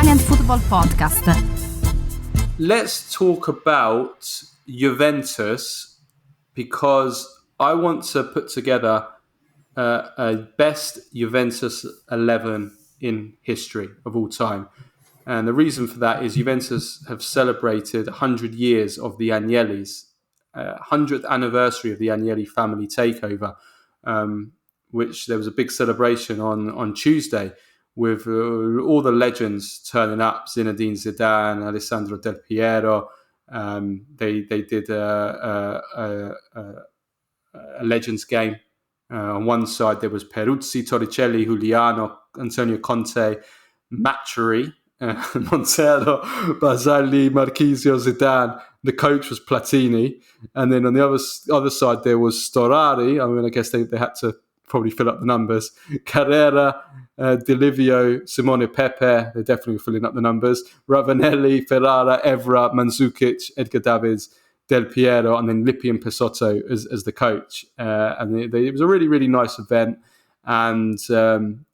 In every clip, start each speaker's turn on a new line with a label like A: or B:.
A: Italian Football Podcast.
B: Let's talk about Juventus because I want to put together a best Juventus 11 in history of all time. And the reason for that is Juventus have celebrated 100 years of the Agnellis, 100th anniversary of the Agnelli family takeover, which there was a big celebration on Tuesday with all the legends turning up, Zinedine Zidane, Alessandro Del Piero. They did a Legends game. On one side, there was Peruzzi, Torricelli, Giuliano, Antonio Conte, Matri, Montero, Baselli, Marchisio, Zidane. The coach was Platini. And then on the other side, there was Storari. I mean, I guess they had to probably fill up the numbers. Carrera, Di Livio, Simone Pepe, they're definitely filling up the numbers. Ravanelli, Ferrara, Evra, Mandzukic, Edgar Davids, Del Piero, and then Lippi and Pesotto as the coach. And it was a really, really nice event. And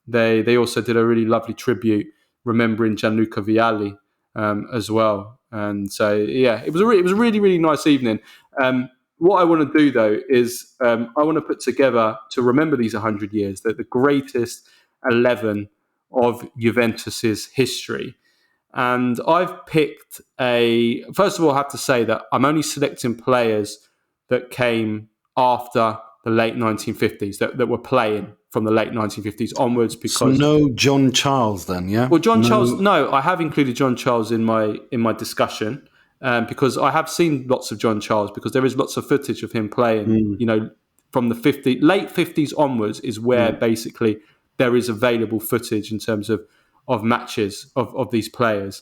B: they also did a really lovely tribute remembering Gianluca Vialli as well. And so, yeah, it was a really, really nice evening. What I want to do, though, is I want to put together, to remember these 100 years, that the greatest 11 of Juventus's history. And I've picked first of all, I have to say that I'm only selecting players that came after the late 1950s, that were playing from the late 1950s onwards. Because
C: so no John Charles then, yeah?
B: Well, Charles, no, I have included John Charles in my discussion. Because I have seen lots of John Charles, because there is lots of footage of him playing, from the late 50s onwards is where basically there is available footage in terms of matches of these players.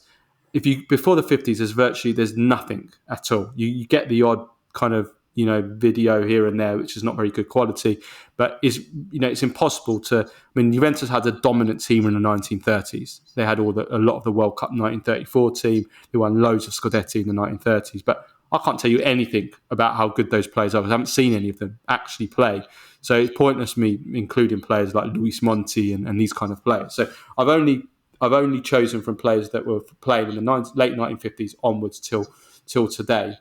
B: Before the 50s, there's nothing at all. You get the odd kind of, video here and there, which is not very good quality, but it's impossible to. I mean, Juventus had a dominant team in the 1930s. They had a lot of the World Cup 1934 team. They won loads of Scudetti in the 1930s, but I can't tell you anything about how good those players are because I haven't seen any of them actually play. So it's pointless me including players like Luis Monti and these kind of players. So I've only chosen from players that were playing in the late 1950s onwards till today.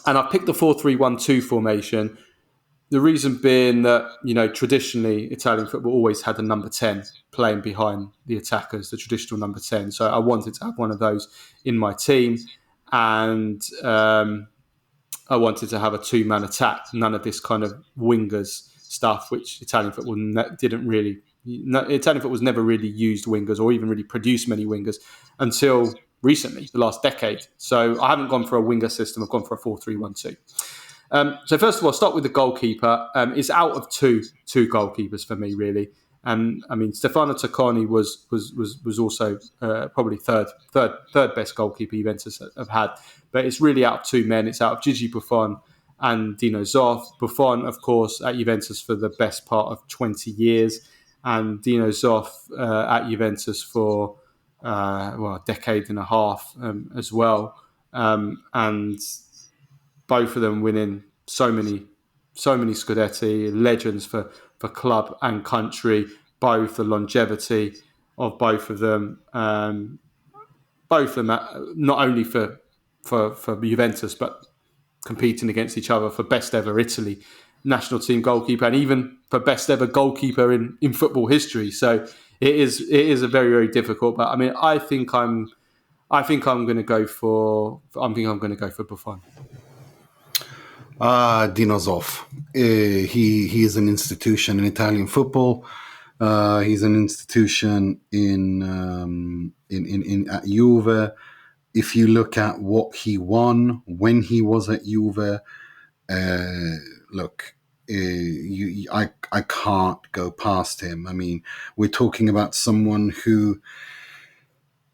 B: And I picked the 4-3-1-2 formation. The reason being that, traditionally Italian football always had a number 10 playing behind the attackers, the traditional number 10. So I wanted to have one of those in my team. And I wanted to have a two-man attack, none of this kind of wingers stuff, which Italian football Italian football was never really used wingers or even really produced many wingers until recently, the last decade. So I haven't gone for a winger system. I've gone for a 4-3-1-2. So first of all, I'll start with the goalkeeper. It's out of two goalkeepers for me, really. And I mean, Stefano Tocconi was also probably third best goalkeeper Juventus have had. But it's really out of two men. It's out of Gigi Buffon and Dino Zoff. Buffon, of course, at Juventus for the best part of 20 years. And Dino Zoff at Juventus for a decade and a half as well. And both of them winning so many Scudetti, legends for club and country, both the longevity of both of them. Both of them not only for Juventus, but competing against each other for best ever Italy national team goalkeeper and even for best ever goalkeeper in football history. So it is a very, very difficult. But I mean, I think I'm going to go for Buffon.
C: Dino Zoff. He is an institution in Italian football. He's an institution in at Juve. If you look at what he won when he was at Juve, I can't go past him. I mean, we're talking about someone who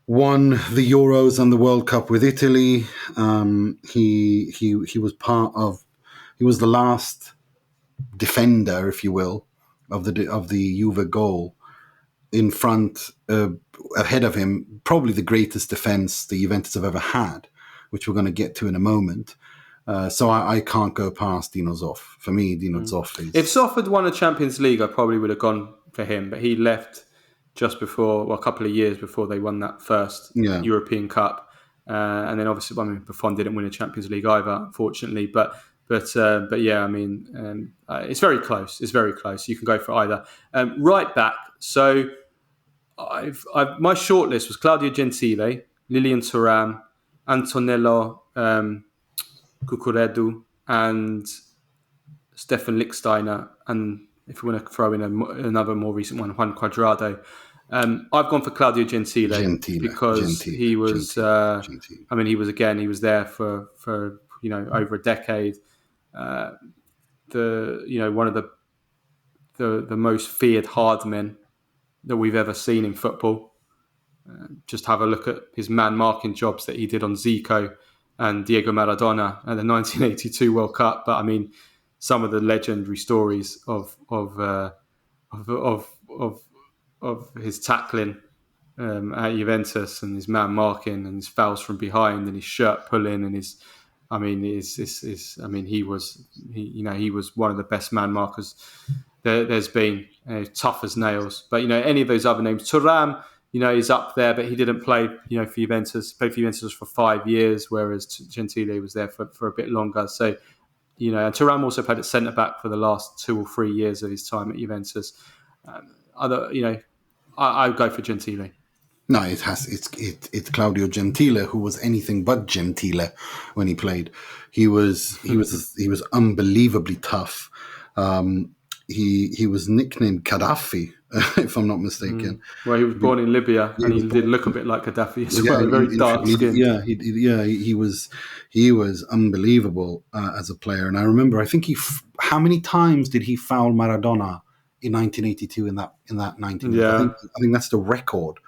C: won the Euros and the World Cup with Italy. He was the last defender, if you will, of the Juve goal. In front, ahead of him, probably the greatest defense the Juventus have ever had, which we're going to get to in a moment. So I can't go past Dino Zoff. For me, Dino Zoff is...
B: If Zoff had won a Champions League, I probably would have gone for him, but he left just before, a couple of years before they won that first
C: Yeah.
B: European Cup. And then obviously, Buffon didn't win a Champions League either, unfortunately. But yeah, it's very close. It's very close. You can go for either. Right back. So my shortlist was Claudio Gentile, Lilian Thuram, Antonello Cucuredu, and Stefan Lichtsteiner, and if we want to throw in another more recent one, Juan Cuadrado. I've gone for Claudio Gentile because he was. He was He was there for over a decade. One of the most feared hard men that we've ever seen in football. Just have a look at his man marking jobs that he did on Zico and Diego Maradona at the 1982 World Cup. But some of the legendary stories of his tackling at Juventus and his man marking and his fouls from behind and his shirt pulling and he was one of the best man markers there's been, tough as nails. But any of those other names, Thuram, he's up there, but he didn't play for Juventus. Played for Juventus for 5 years, whereas Gentile was there for a bit longer. So and Thuram also played at centre back for the last 2 or 3 years of his time at Juventus. I go for Gentile.
C: No, it's Claudio Gentile, who was anything but Gentile when he played. He was unbelievably tough. He was nicknamed Gaddafi, if I'm not mistaken.
B: Well, he was born in Libya, and he did look a bit like Gaddafi as well. Very dark skin.
C: Yeah, he was unbelievable as a player. And I remember, I think how many times did he foul Maradona in 1982 in that 19?
B: Yeah,
C: I think that's the record.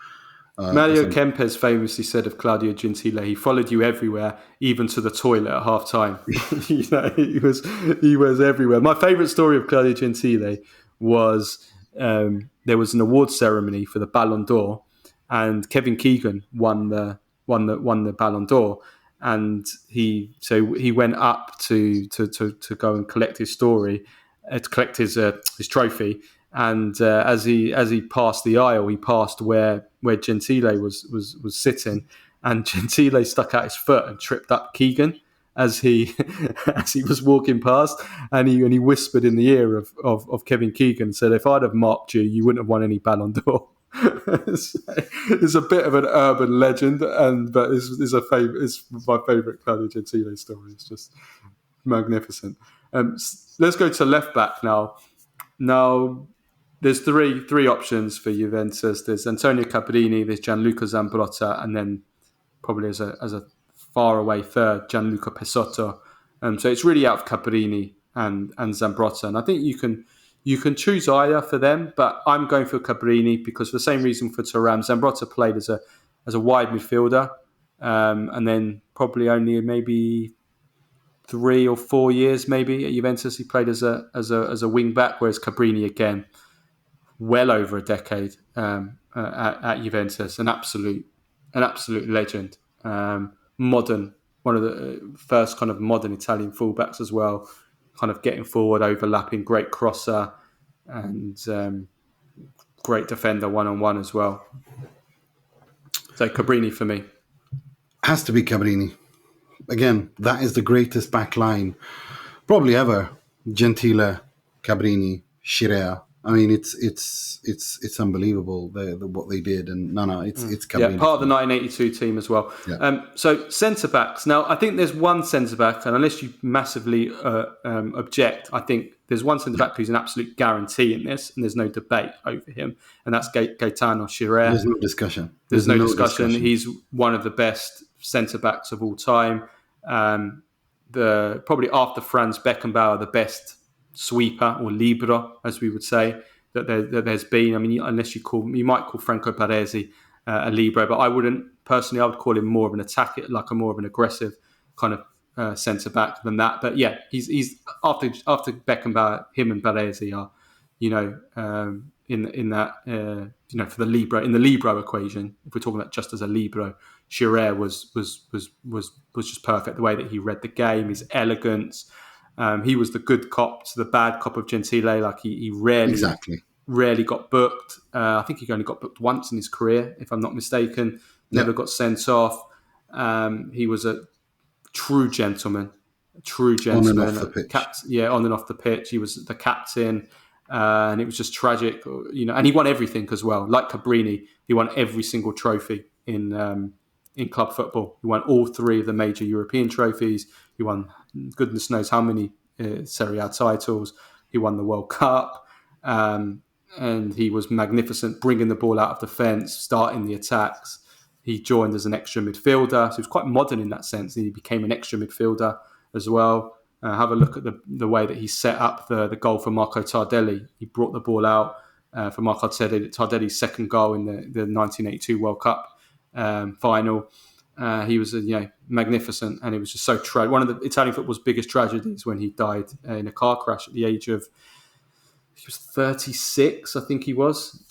B: Mario Kempes famously said of Claudio Gentile, he followed you everywhere, even to the toilet at half time. He was everywhere. My favourite story of Claudio Gentile was there was an award ceremony for the Ballon d'Or, and Kevin Keegan won the Ballon d'Or, and he went up to go and collect his to collect his trophy. And as he passed the aisle, he passed where Gentile was sitting, and Gentile stuck out his foot and tripped up Keegan as he was walking past, and he whispered in the ear of Kevin Keegan, said, "If I'd have marked you, you wouldn't have won any Ballon d'Or." It's a bit of an urban legend, but it's my favourite Claudio Gentile story. It's just magnificent. Let's go to left back now. Now, there's three options for Juventus. There's Antonio Caprini, there's Gianluca Zambrotta, and then probably as a far away third, Gianluca Pesotto. So it's really out of Caprini and Zambrotta, and I think you can choose either for them. But I'm going for Caprini because for the same reason for Thuram, Zambrotta played as a wide midfielder, and then probably only maybe 3 or 4 years maybe at Juventus he played as a wing back, whereas Caprini again, well over a decade at Juventus, an absolute legend, modern, one of the first kind of modern Italian fullbacks as well, kind of getting forward, overlapping, great crosser, and great defender one-on-one as well. So Cabrini for me.
C: Has to be Cabrini. Again, that is the greatest back line probably ever. Gentile, Cabrini, Scirea. I mean, it's unbelievable what they did, and it's Cabrini.
B: Yeah, part of the 1982 team as well.
C: Yeah.
B: So centre backs. Now, I think there's one centre back, and unless you massively object, I think there's one centre back who's an absolute guarantee in this, and there's no debate over him, and that's Gaetano Scirea.
C: There's no discussion.
B: There's no discussion. He's one of the best centre backs of all time. Probably after Franz Beckenbauer, the best sweeper or libero, as we would say, that there's been. I mean, unless you might call Franco Baresi a libero, but I wouldn't personally. I would call him more of an attacker, like more of an aggressive kind of centre back than that. But yeah, he's after Beckenbauer, him and Baresi are, in that for the libero equation. If we're talking about just as a libero, Scirea was just perfect. The way that he read the game, his elegance. He was the good cop to the bad cop of Gentile. Like he rarely rarely got booked. I think he only got booked once in his career, if I'm not mistaken. Never got sent off. He was a true gentleman.
C: On and off the pitch.
B: On and off the pitch. He was the captain, and it was just tragic, And he won everything as well. Like Cabrini, he won every single trophy in club football. He won all 3 of the major European trophies. He won goodness knows how many Serie A titles. He won the World Cup, and he was magnificent, bringing the ball out of defence, starting the attacks. He joined as an extra midfielder, so he was quite modern in that sense. He became an extra midfielder as well. Have a look at the way that he set up the goal for Marco Tardelli. He brought the ball out for Marco Tardelli's second goal in the 1982 World Cup final. He was magnificent, and it was just so tragic. One of the Italian football's biggest tragedies when he died in a car crash at the age of, he was 36, I think he was.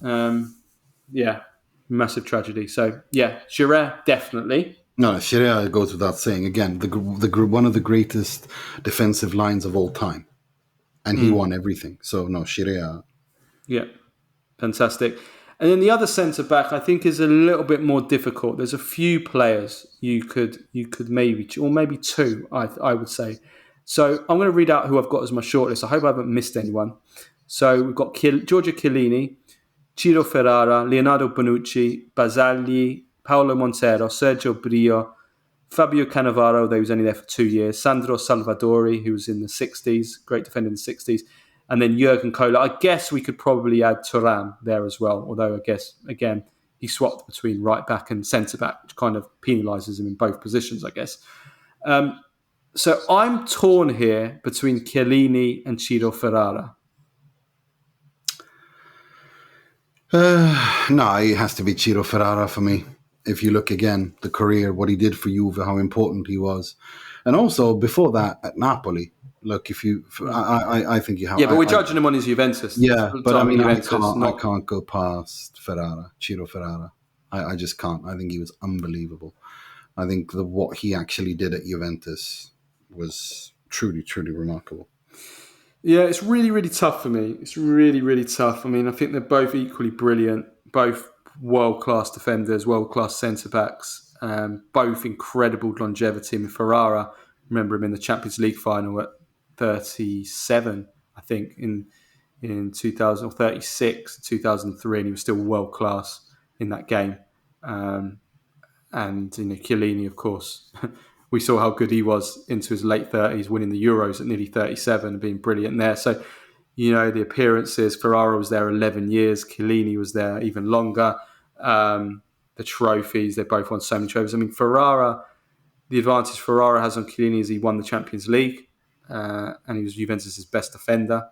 B: Massive tragedy. So Giroud definitely.
C: No, Giroud goes without saying. Again, the one of the greatest defensive lines of all time, and he won everything. So no, Giroud.
B: Yeah, fantastic. And then the other centre back, I think, is a little bit more difficult. There's a few players you could maybe, or maybe 2, I would say. So I'm going to read out who I've got as my shortlist. I hope I haven't missed anyone. So we've got Giorgio Chiellini, Ciro Ferrara, Leonardo Bonucci, Basagli, Paolo Montero, Sergio Brio, Fabio Cannavaro, though he was only there for 2 years, Sandro Salvadori, who was in the 60s, great defender in the 60s, and then Jurgen Kohler. I guess we could probably add Thuram there as well, although I guess, again, he swapped between right back and centre back, which kind of penalises him in both positions, I guess. So I'm torn here between Chiellini and Ciro Ferrara.
C: No, it has to be Ciro Ferrara for me. If you look again, the career, what he did for Juve, how important he was. And also, before that, at Napoli, look, I think you have...
B: Yeah, but we're judging him on his Juventus.
C: Yeah, but I mean, I can't go past Ciro Ferrara. I just can't. I think he was unbelievable. I think what he actually did at Juventus was truly, truly remarkable.
B: Yeah, it's really, really tough for me. It's really, really tough. I mean, I think they're both equally brilliant, both world-class defenders, world-class centre-backs, both incredible longevity. I mean, Ferrara, remember him in the Champions League final at 37, I think, in 2000, or 36, 2003, and he was still world-class in that game. And, Chiellini, of course, we saw how good he was into his late 30s, winning the Euros at nearly 37 and being brilliant there. So, the appearances, Ferrara was there 11 years, Chiellini was there even longer. The trophies, they both won so many trophies. I mean, Ferrara, the advantage Ferrara has on Chiellini is he won the Champions League, and he was Juventus' best defender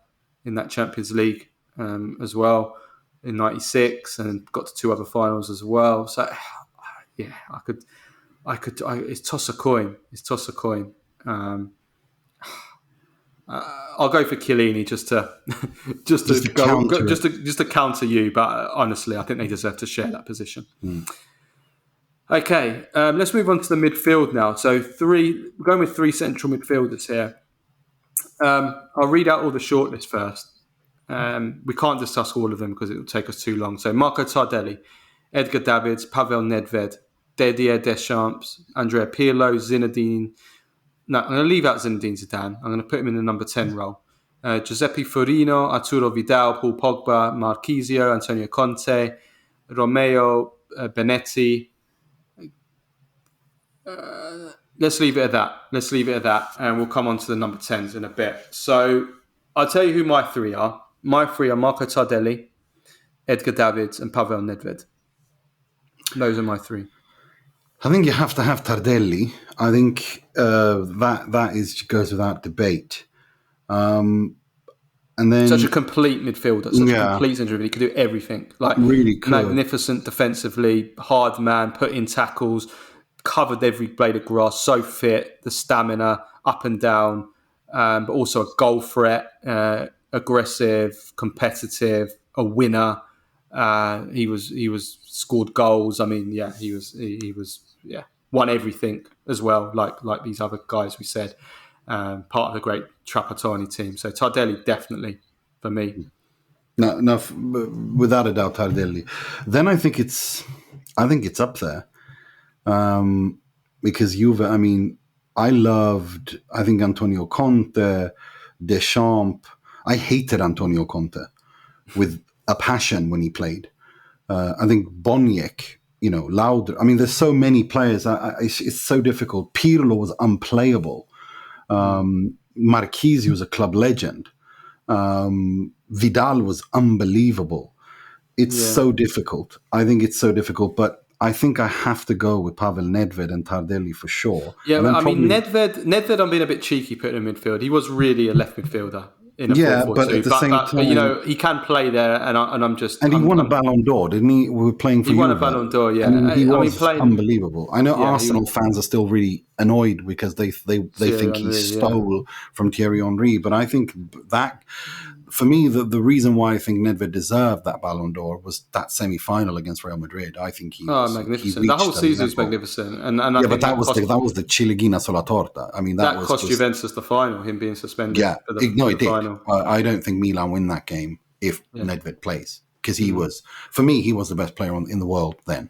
B: in that Champions League as well in 96, and got to 2 other finals as well. So, yeah, it's toss a coin. I'll go for Chiellini just to counter you, but honestly, I think they deserve to share that position. Okay, let's move on to the midfield now. So we're going with 3 central midfielders here. I'll read out all the shortlist first. We can't discuss all of them because it will take us too long. So Marco Tardelli, Edgar Davids, Pavel Nedved, Didier Deschamps, Andrea Pirlo, Zinedine. No, I'm going to leave out Zinedine Zidane. I'm going to put him in the number 10 role. Giuseppe Forino, Arturo Vidal, Paul Pogba, Marchisio, Antonio Conte, Romeo Benetti. Let's leave it at that. And we'll come on to the number 10s in a bit. So I'll tell you who my 3 are. My 3 are Marco Tardelli, Edgar Davids, and Pavel Nedved. Those are my 3.
C: I think you have to have Tardelli. I think that goes without debate. And then
B: such a complete midfielder, such a complete centre. He could do everything. Like
C: really cool.
B: Magnificent defensively, hard man, put in tackles, covered every blade of grass, so fit, the stamina, up and down, but also a goal threat, aggressive, competitive, a winner. He was scored goals. I mean, he was won everything as well, like these other guys we said. Part of the great Trapattoni team. So Tardelli definitely for me.
C: No, no, without a doubt, Tardelli. Then I think it's up there because Juve. I mean, I think Antonio Conte, Deschamps. I hated Antonio Conte with a passion when he played. I think Boniek, Lauder. I mean, there's so many players. It's so difficult. Pirlo was unplayable. Marquise was a club legend. Vidal was unbelievable. It's so difficult. I think it's so difficult, but I think I have to go with Pavel Nedved and Tardelli for sure.
B: Yeah, I mean, Nedved, I'm being a bit cheeky putting him in midfield. He was really a left midfielder in a 4-4-2.
C: But at the same time,
B: but he can play there, and I'm just.
C: And he won a Ballon d'Or, didn't he? We were playing for. He
B: won a Ballon d'Or, yeah.
C: And he was unbelievable. I know Arsenal fans are still really annoyed because they think he stole from Thierry Henry, but I think that. For me, the reason why I think Nedved deserved that Ballon d'Or was that semi-final against Real Madrid. I think
B: magnificent. The whole season is magnificent,
C: but that was the Ciliegina sulla torta. I mean, that
B: cost Juventus the final. Him being suspended.
C: Yeah, it did. Final. I don't think Milan win that game if Nedved plays because he was, for me, he was the best player in the world then.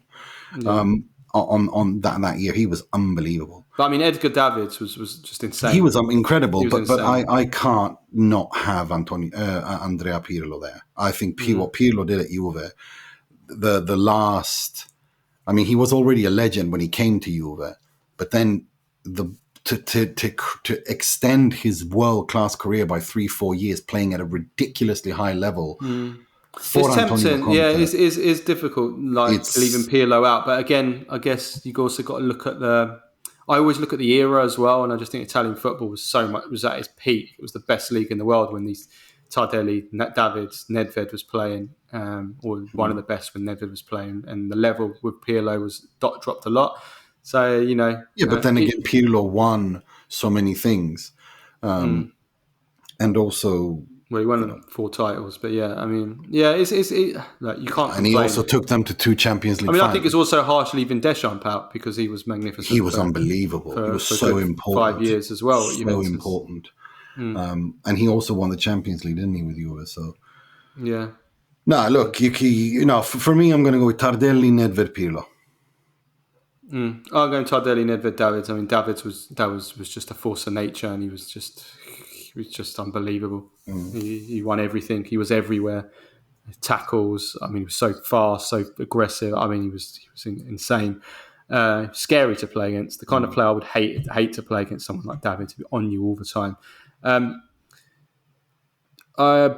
C: Yeah. On that year, he was unbelievable.
B: But I mean, Edgar Davids was just insane.
C: He was incredible, but I can't not have Andrea Pirlo there. I think what Pirlo did at Juve, the last. I mean, he was already a legend when he came to Juve, but then to extend his world class career by 3-4 years, playing at a ridiculously high level.
B: It's tempting, it's difficult, leaving Pirlo out. But again, I guess you've also got to look at I always look at the era as well, and I just think Italian football was at its peak. It was the best league in the world when these Tardelli, Davids, Nedved was playing, or one of the best when Nedved was playing, and the level with Pirlo was dropped a lot. So
C: but then again, Pirlo won so many things, and also.
B: Well, he won 4 titles, but I mean, it's you can't. And complain.
C: He also took them to 2 Champions League. finals.
B: I think it's also harsh leaving Deschamps out because he was magnificent.
C: He was unbelievable. He was so important.
B: 5 years as well.
C: So important. And he also won the Champions League, didn't he, with Juve? So No, look, for me, I'm going to go with Tardelli, Nedved, Pirlo.
B: I'm going Tardelli, Nedved, Davids. I mean, Davids was just a force of nature, and he was just unbelievable. He won everything. He was everywhere. Tackles. I mean, he was so fast, so aggressive. I mean, he was insane. Scary to play against. The kind of player I would hate to play against. Someone like David, to be on you all the time.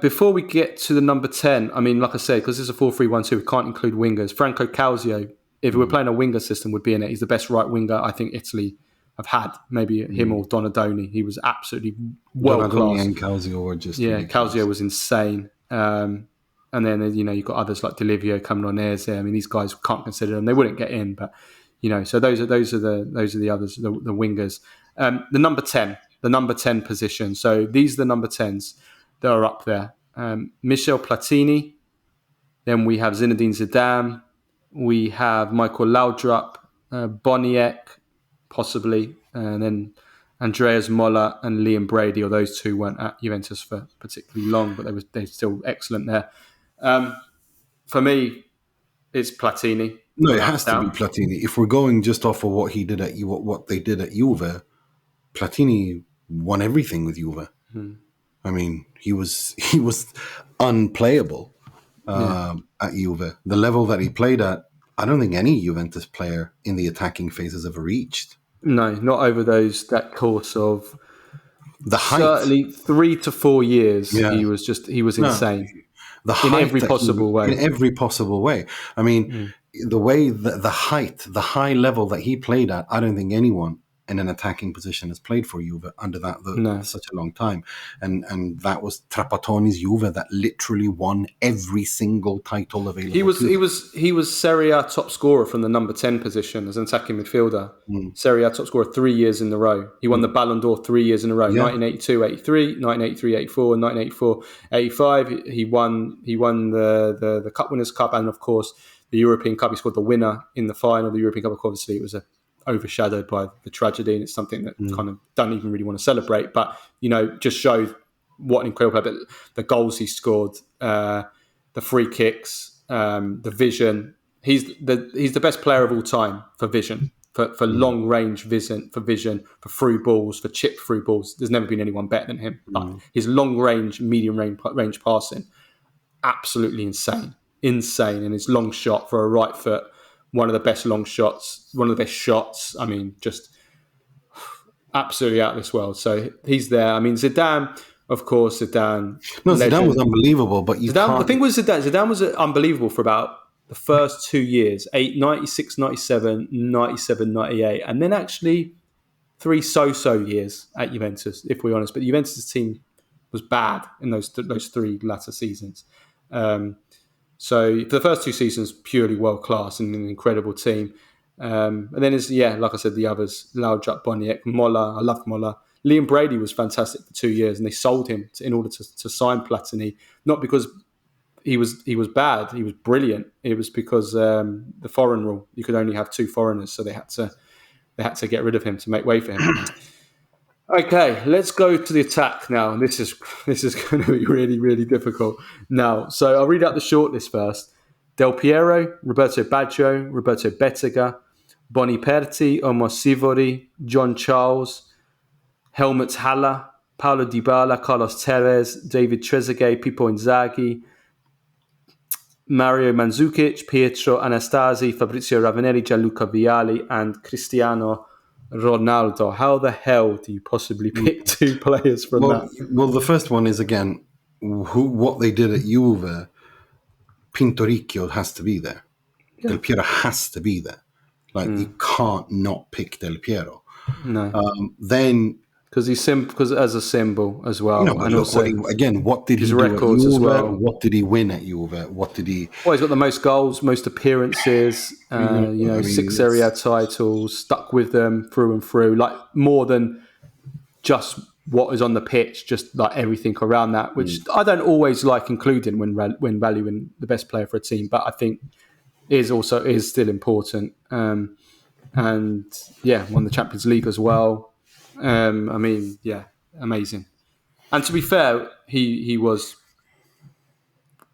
B: Before we get to the number 10, I mean, like I said, because it's a 4-3-1-2, we can't include wingers. Franco Calcio, if we were playing a winger system, would be in it. He's the best right winger I think Italy have had. Maybe him or Donadoni. He was absolutely world class.
C: Donadoni and Calcio were just
B: Calcio was insane. And then you've got others like Delivio, Camoranesi there. I mean, these guys can't consider them; they wouldn't get in. But so those are the others, the wingers. The number 10 position. So these are the number 10s that are up there. Michel Platini. Then we have Zinedine Zidane. We have Michael Laudrup, Boniek, possibly, and then Andreas Moller and Liam Brady, or those two weren't at Juventus for particularly long, but they're still excellent there. For me, it's Platini.
C: No, it has to be Platini. If we're going just off of what he did what they did at Juve, Platini won everything with Juve. I mean, he was unplayable at Juve. The level that he played at, I don't think any Juventus player in the attacking phase has ever reached.
B: No, not over that course of
C: the height.
B: Certainly 3 to 4 years. Yeah. He was insane.
C: The height
B: in every possible way.
C: In every possible way. I mean, the way the high level that he played at, I don't think anyone in an attacking position has played for Juve under such a long time. And that was Trapattoni's Juve that literally won every single title available.
B: He was Serie A top scorer from the number 10 position as an attacking midfielder. Serie A top scorer 3 years in a row. He won the Ballon d'Or 3 years in a row. 1982-83, 1983-84, and 1984-85. He won the Cup Winners' Cup and of course the European Cup. He scored the winner in the final. The European Cup, obviously, it was overshadowed by the tragedy, and it's something that kind of don't even really want to celebrate, but just shows what an incredible player. But the goals he scored, the free kicks, the vision. He's the best player of all time for vision, for long range vision, for through balls, for chip through balls. There's never been anyone better than him. Like, his long range, medium range passing, absolutely insane, and his long shot for a right foot, one of the best long shots, one of the best shots. I mean, just absolutely out of this world. So he's there. I mean, Zidane, of course, Zidane.
C: No,
B: legend.
C: Zidane was unbelievable, but you can't...
B: The thing was Zidane was unbelievable for about the first 2 years, 96, 97, 97, 98, and then actually 3 so-so years at Juventus, if we're honest. But the Juventus team was bad in those 3 latter seasons. So for the first 2 seasons, purely world-class and an incredible team. And then like I said, the others, Laudrup, Boniek, Mola. I loved Mola. Liam Brady was fantastic for 2 years, and they sold him in order to sign Platini, not because he was bad. He was brilliant. It was because the foreign rule, you could only have 2 foreigners, so they had to get rid of him to make way for him. Okay, let's go to the attack now. And this is going to be really, really difficult now. So I'll read out the shortlist first. Del Piero, Roberto Baggio, Roberto Bettega, Boniperti, Omar Sivori, John Charles, Helmut Haller, Paulo Dybala, Carlos Tevez, David Trezeguet, Pippo Inzaghi, Mario Mandzukic, Pietro Anastasi, Fabrizio Ravanelli, Gianluca Vialli, and Cristiano Ronaldo. How the hell do you possibly pick 2 players from that?
C: Well, the first one is, again, what they did at Juve. Pinturicchio has to be there. Yeah. Del Piero has to be there. You can't not pick Del Piero.
B: No.
C: Then...
B: Because as a symbol as well.
C: And also, what did he do
B: records
C: at Juve?
B: As well.
C: What did he win at Juve? What did he...
B: Well, he's got the most goals, most appearances, 6 Serie A titles, stuck with them through and through, more than just what is on the pitch, just like everything around that, which I don't always like including when valuing the best player for a team, but I think is still important. And won the Champions League as well. Amazing. And to be fair, he was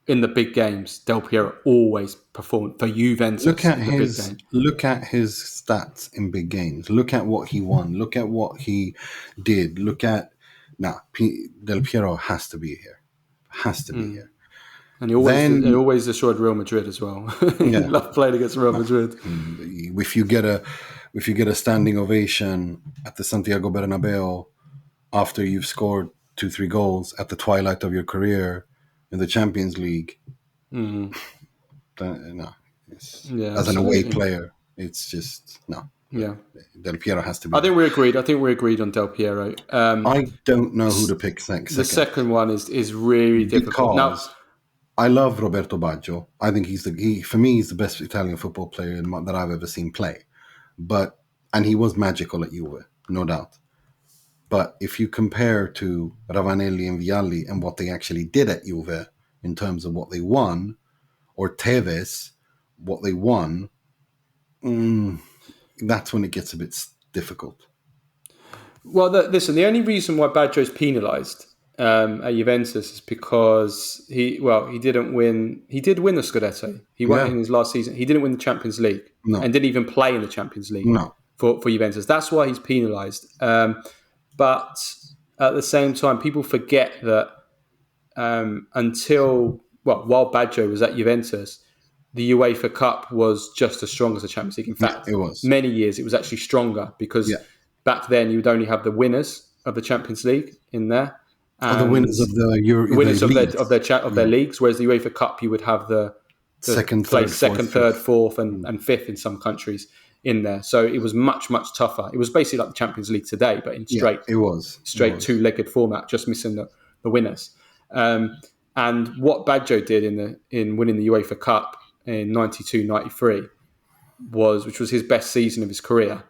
B: in the big games. Del Piero always performed for Juventus.
C: Look at his stats in big games. Look at what he won. Look at what he did. Del Piero has to be here. Has to be here.
B: And he always destroyed Real Madrid as well. He loved playing against Real Madrid.
C: If you get a standing ovation at the Santiago Bernabeu after you've scored 2-3 goals at the twilight of your career in the Champions League, as an away player, it's just no.
B: Yeah,
C: Del Piero has to be.
B: I think we agreed on Del Piero.
C: I don't know who to pick second.
B: The second one is really difficult. Now,
C: I love Roberto Baggio. I think he's the best Italian football player that I've ever seen play. And he was magical at Juve, no doubt. But if you compare to Ravanelli and Vialli and what they actually did at Juve in terms of what they won, or Tevez, what they won, that's when it gets a bit difficult.
B: Well, listen, the only reason why Baggio's penalised at Juventus is because he didn't win. He did win the Scudetto. He won in his last season. He didn't win the Champions League and didn't even play in the Champions League for Juventus. That's why he's penalised. But at the same time, people forget that while Baggio was at Juventus, the UEFA Cup was just as strong as the Champions League. In fact,
C: it was.
B: Many years it was actually stronger because back then you would only have the winners of the Champions League in there.
C: And the winners of
B: their leagues, whereas the UEFA Cup, you would have the
C: second,
B: third, fourth, and fifth in some countries in there. So it was much, much tougher. It was basically like the Champions League today, but in straight two-legged format, just missing the winners. And what Baggio did in winning the UEFA Cup in 92-93 which was his best season of his career,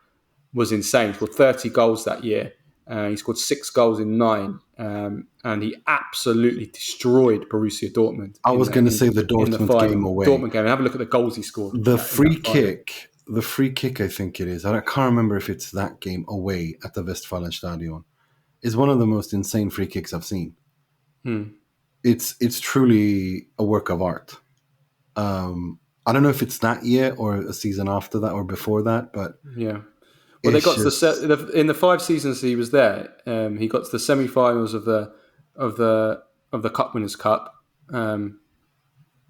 B: was insane. He scored 30 goals that year. He scored 6 goals in 9, and he absolutely destroyed Borussia Dortmund.
C: I was going to say the Dortmund game away.
B: Dortmund game. Have a look at the goals he scored.
C: The free kick, I think it is. I can't remember if it's that game away at the Westfalenstadion. Is one of the most insane free kicks I've seen. it's truly a work of art. I don't know if it's that year or a season after that or before that, but
B: Yeah. Well, they
C: it's
B: got to
C: just
B: in the 5 seasons he was there. He got to the semi-finals of the Cup Winners' Cup. He won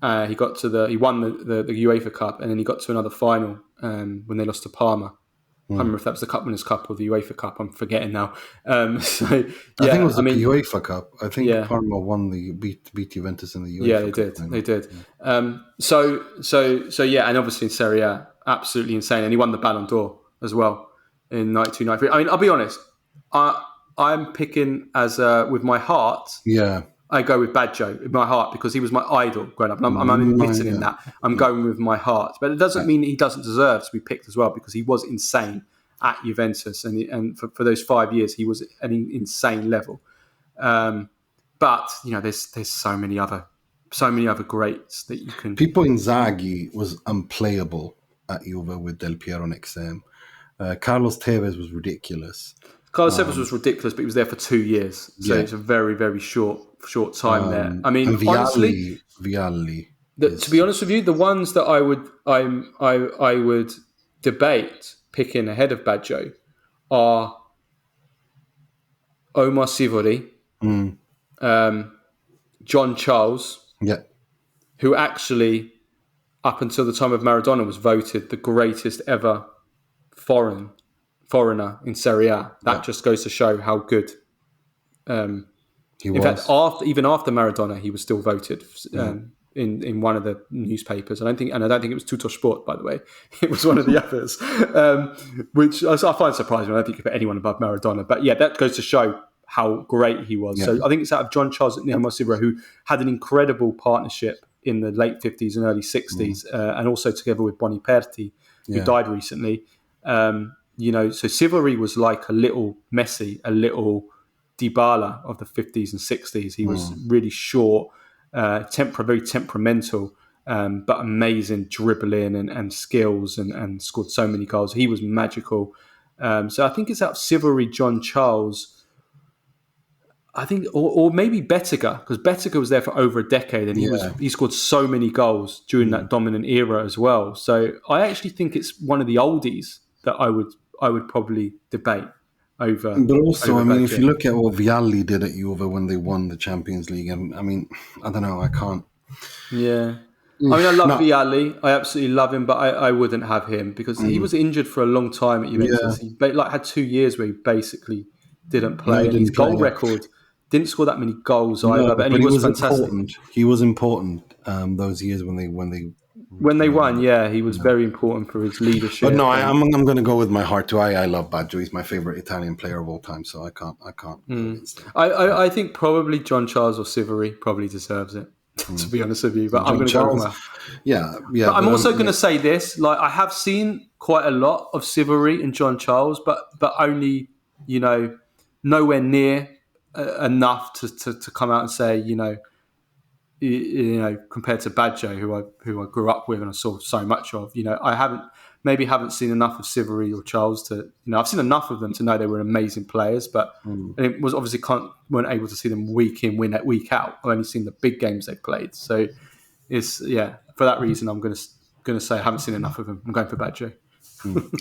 B: the UEFA Cup, and then he got to another final when they lost to Parma. I can't remember if that was the Cup Winners' Cup or the UEFA Cup. I'm forgetting now. So
C: I think it
B: yeah,
C: was
B: I
C: the
B: mean,
C: UEFA Cup. I think
B: yeah,
C: Parma won beat Juventus in the UEFA
B: yeah, they
C: Cup
B: did,
C: final.
B: they did. So yeah, and obviously in Serie A, absolutely insane, and he won the Ballon d'Or as well in 92-93. I mean, I'll be honest, I'm picking as with my heart.
C: Yeah.
B: I go with Badjo in my heart because he was my idol growing up. And I'm admitting in that. I'm going with my heart. But it doesn't mean he doesn't deserve to be picked as well because he was insane at Juventus. And for those 5 years, he was at an insane level. But, there's so many other greats that you can...
C: Pippo Inzaghi was unplayable at Juve with Del Piero next to him. Carlos Tevez was ridiculous.
B: Carlos Tevez was ridiculous, but he was there for 2 years. So it's a very, very short time there. I mean,
C: and
B: honestly...
C: Vialli.
B: To be honest with you, the ones that I would debate picking ahead of Badjo are Omar Sivori, John Charles,
C: Yeah.
B: who actually, up until the time of Maradona, was voted the greatest ever foreigner in Serie A. That just goes to show how good.
C: He
B: In
C: was.
B: fact, even after Maradona, he was still voted in one of the newspapers. I don't think it was Tutto Sport, by the way. It was one of the others, which I find surprising. I don't think you put anyone above Maradona. But yeah, that goes to show how great he was.
C: Yeah.
B: So I think it's out of John Charles and Omar Sivori, who had an incredible partnership in the late 50s and early 60s, and also together with Boniperti, who died recently. So Sivori was like a little Messi, a little Dybala of the 50s and 60s. He was really short, very temperamental, but amazing dribbling and skills and scored so many goals. He was magical. So I think it's out of Sivori, John Charles, I think, or maybe Bettiger, because Bettiger was there for over a decade and he scored so many goals during that dominant era as well. So I actually think it's one of the oldies that I would probably debate over.
C: But also,
B: over
C: if you look at what Vialli did at Juve when they won the Champions League, I don't know, I can't.
B: Yeah. I love Vialli. I absolutely love him, but I wouldn't have him because he was injured for a long time at Juventus. He had 2 years where he basically didn't play. And his goal record didn't score that many goals either, but he was fantastic.
C: Important. He was important those years when they
B: won. He was very important for his leadership.
C: But no, I'm going to go with my heart too. I love Baggio. He's my favorite Italian player of all time, so I can't.
B: I think probably John Charles or Sivori probably deserves it. To be honest with you, but I'm going to go with that.
C: Yeah.
B: But I'm also going to say this: like I have seen quite a lot of Sivori and John Charles, but only nowhere near enough to come out and say compared to Badjo, who I grew up with and I saw so much of. I haven't seen enough of Sivori or Charles to. I've seen enough of them to know they were amazing players, but it was obviously weren't able to see them week in, week out. I've only seen the big games they played, so it's for that reason I'm going to say I haven't seen enough of them. I'm going for Badjo.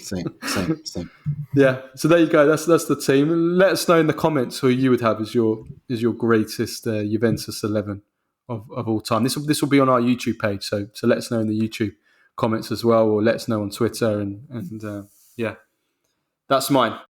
C: Same.
B: Yeah, so there you go. That's the team. Let us know in the comments who you would have as your greatest Juventus 11 of all time. This will be on our YouTube page, so let us know in the YouTube comments as well, or let us know on Twitter and that's mine.